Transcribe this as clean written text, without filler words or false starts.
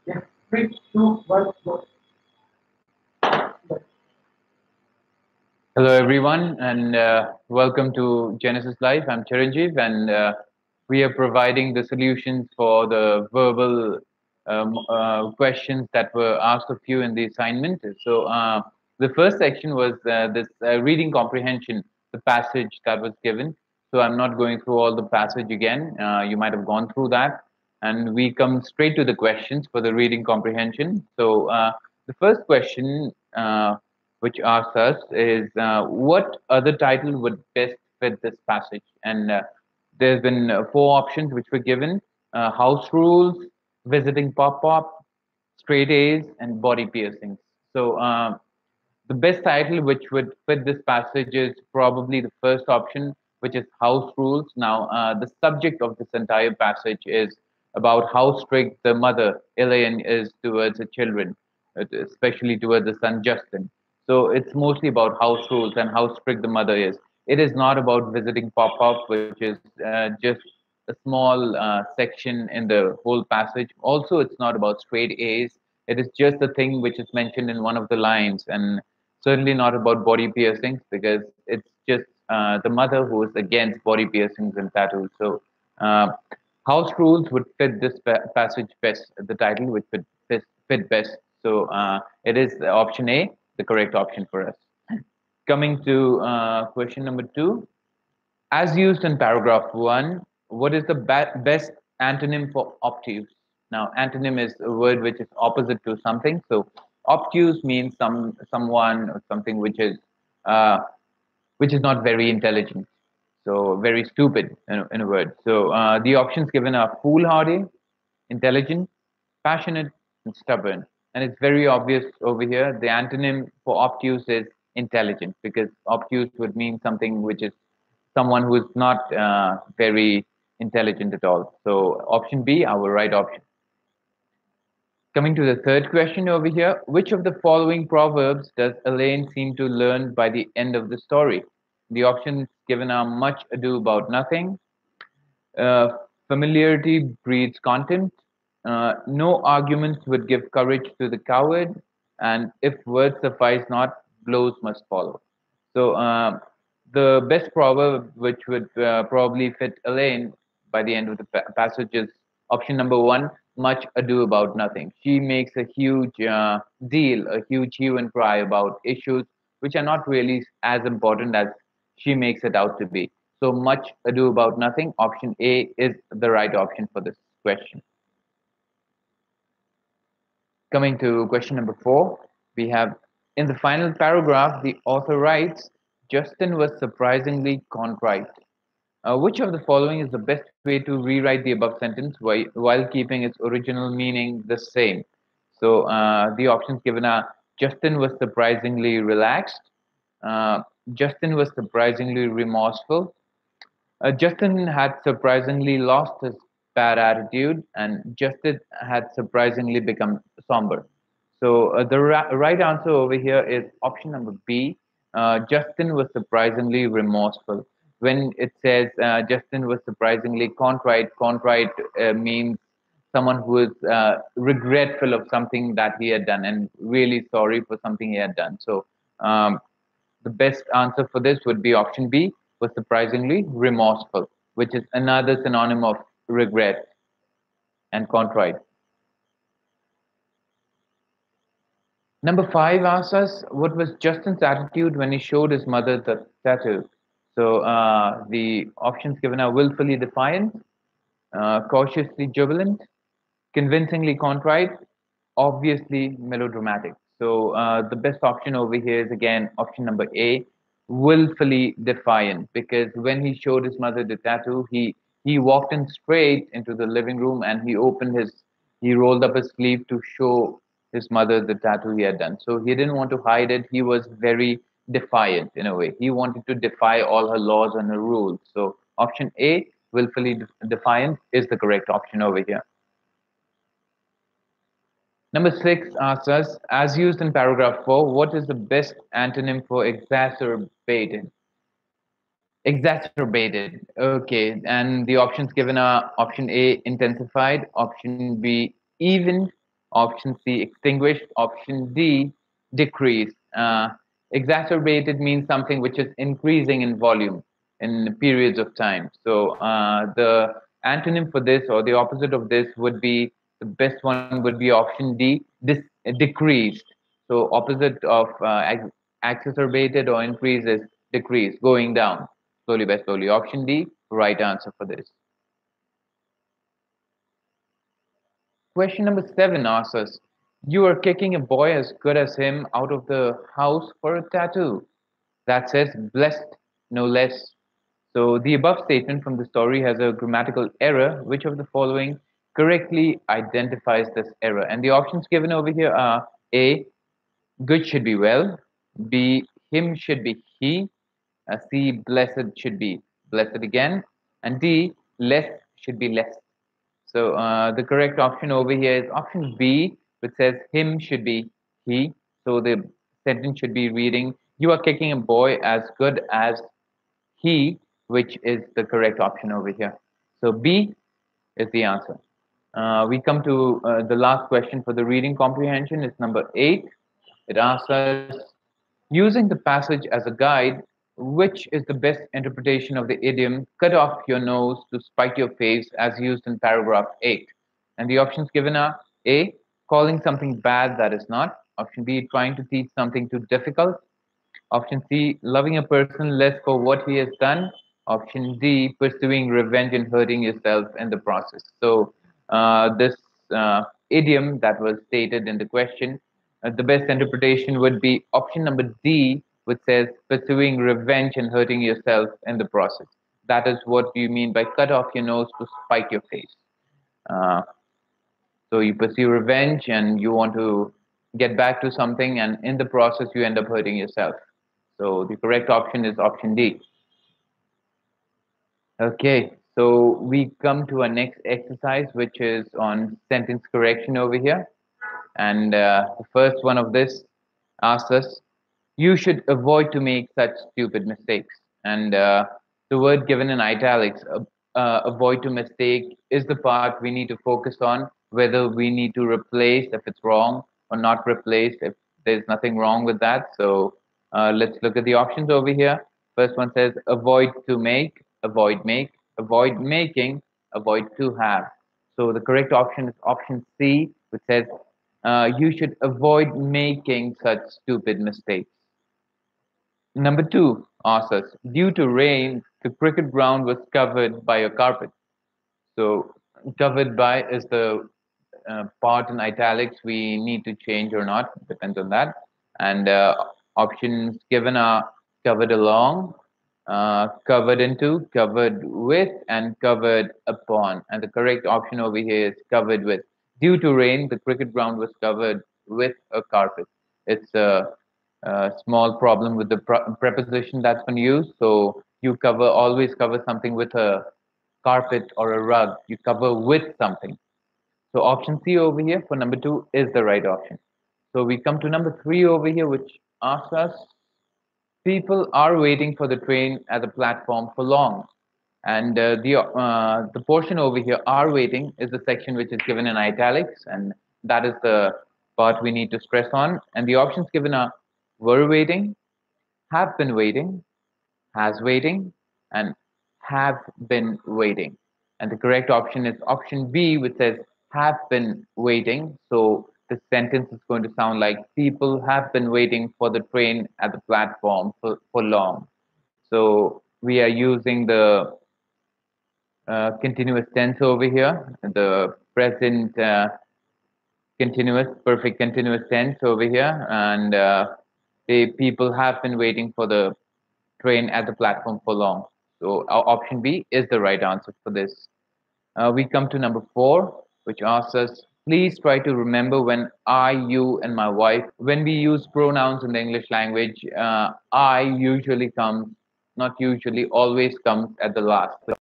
Yeah, 3, 2, 1, go. Hello, everyone, and welcome to Genesis Live. I'm Chiranjeev, and we are providing the solutions for the verbal questions that were asked of you in the assignment. So, the first section was this reading comprehension, the passage that was given. So, I'm not going through all the passage again. You might have gone through that, and we come straight to the questions for the reading comprehension. So, the first question. Which asks us is what other title would best fit this passage? And there's been four options which were given: house rules, visiting pop-up, straight A's, and body piercings. So the best title which would fit this passage is probably the first option, which is house rules. Now, the subject of this entire passage is about how strict the mother, Elaine, is towards her children, especially towards the son, Justin. So it's mostly about house rules and how strict the mother is. It is not about visiting pop-up, which is just a small section in the whole passage. Also, it's not about straight A's. It is just the thing which is mentioned in one of the lines, and certainly not about body piercings because it's just the mother who is against body piercings and tattoos. So, house rules would fit this passage best. The title would fit best. So, it is option A, the correct option for us. Coming to question number two, as used in paragraph one, what is the best antonym for obtuse? Now, antonym is a word which is opposite to something. So, obtuse means someone or something uh, which is not very intelligent. So, very stupid in a word. So, the options given are foolhardy, intelligent, passionate, and stubborn. And it's very obvious over here. The antonym for obtuse is intelligent because obtuse would mean something which is someone who is not very intelligent at all. So option B, our right option. Coming to the third question over here, which of the following proverbs does Elaine seem to learn by the end of the story? The options given are much ado about nothing, uh, familiarity breeds contempt, no arguments would give courage to the coward, and if words suffice not, blows must follow. So the best proverb which would probably fit Elaine by the end of the passage is option number one, much ado about nothing. She makes a huge deal, a huge hue and cry about issues which are not really as important as she makes it out to be. So much ado about nothing. Option A is the right option for this question. Coming to question number four, we have in the final paragraph, the author writes, Justin was surprisingly contrite. Which of the following is the best way to rewrite the above sentence while keeping its original meaning the same? So the options given are Justin was surprisingly relaxed, Justin was surprisingly remorseful, Justin had surprisingly lost his bad attitude, and Justin had surprisingly become somber. So the right answer over here is option number B. Justin was surprisingly remorseful. When it says Justin was surprisingly contrite means someone who is regretful of something that he had done and really sorry for something he had done. So um, the best answer for this would be option B, was surprisingly remorseful, which is another synonym of regret and contrite. Number five asks us, what was Justin's attitude when he showed his mother the tattoo? So the options given are willfully defiant, cautiously jubilant, convincingly contrite, obviously melodramatic. So the best option over here is again option number A, willfully defiant, because when he showed his mother the tattoo, he walked in straight into the living room and he rolled up his sleeve to show his mother the tattoo he had done. So he didn't want to hide it. He was very defiant in a way. He wanted to defy all her laws and her rules. So option A, willfully defiant, is the correct option over here. Number six asks us, as used in paragraph four, what is the best antonym for exacerbated? Exacerbated. Okay, and the options given are option A, intensified, option B, even, option C, extinguished, option D, decreased. Exacerbated means something which is increasing in volume in periods of time. So the antonym for this or the opposite of this would be the best one would be option D, decreased. So opposite of exacerbated or increase is decrease, going down slowly by slowly. Option D, right answer for this. Question number 7 asks us, you are kicking a boy as good as him out of the house for a tattoo. That says blessed, no less. So the above statement from the story has a grammatical error. Which of the following correctly identifies this error? And the options given over here are A, good should be well, B, him should be he, C, blessed should be blessed again, and D, less should be less. So the correct option over here is option B, which says him should be he. So the sentence should be reading, you are kicking a boy as good as he, which is the correct option over here. So B is the answer. We come to the last question for the reading comprehension. It's number 8. It asks us, using the passage as a guide, which is the best interpretation of the idiom cut off your nose to spite your face as used in paragraph 8? And the options given are A, calling something bad that is not, option B, trying to teach something too difficult, option C, loving a person less for what he has done, option D, pursuing revenge and hurting yourself in the process. So this idiom that was stated in the question, the best interpretation would be option number D, which says pursuing revenge and hurting yourself in the process. That is what you mean by cut off your nose to spite your face. Uh, so you pursue revenge and you want to get back to something, and in the process, you end up hurting yourself. So the correct option is option D. Okay, so we come to our next exercise, which is on sentence correction over here. And the first one of this asks us, you should avoid to make such stupid mistakes. And the word given in italics, avoid to mistake, is the part we need to focus on, whether we need to replace if it's wrong or not replace if there's nothing wrong with that. So let's look at the options over here. First one says avoid to make, avoid making, avoid to have. So the correct option is option C, which says you should avoid making such stupid mistakes. Number 2 asks us, due to rain, the cricket ground was covered by a carpet. So covered by is the part in italics we need to change or not, depends on that. And options given are covered along, covered into, covered with, and covered upon. And the correct option over here is covered with. Due to rain, the cricket ground was covered with a carpet. It's a small problem with the preposition that's been used. So you always cover something with a carpet or a rug. You cover with something. So option C over here for number 2 is the right option. So we come to number 3 over here, which asks us, people are waiting for the train at the platform for long. And the portion over here, are waiting, is the section which is given in italics, and that is the part we need to stress on. And the options given are were waiting, have been waiting, has waiting, and have been waiting. And the correct option is option B, which says have been waiting. So the sentence is going to sound like people have been waiting for the train at the platform for long. So we are using the continuous tense over here, the present continuous, perfect continuous tense over here, and the people have been waiting for the train at the platform for long. So our option B is the right answer for this. We come to number 4, which asks us, please try to remember when I, you, and my wife, when we use pronouns in the English language, I usually comes, not usually, always comes at the last.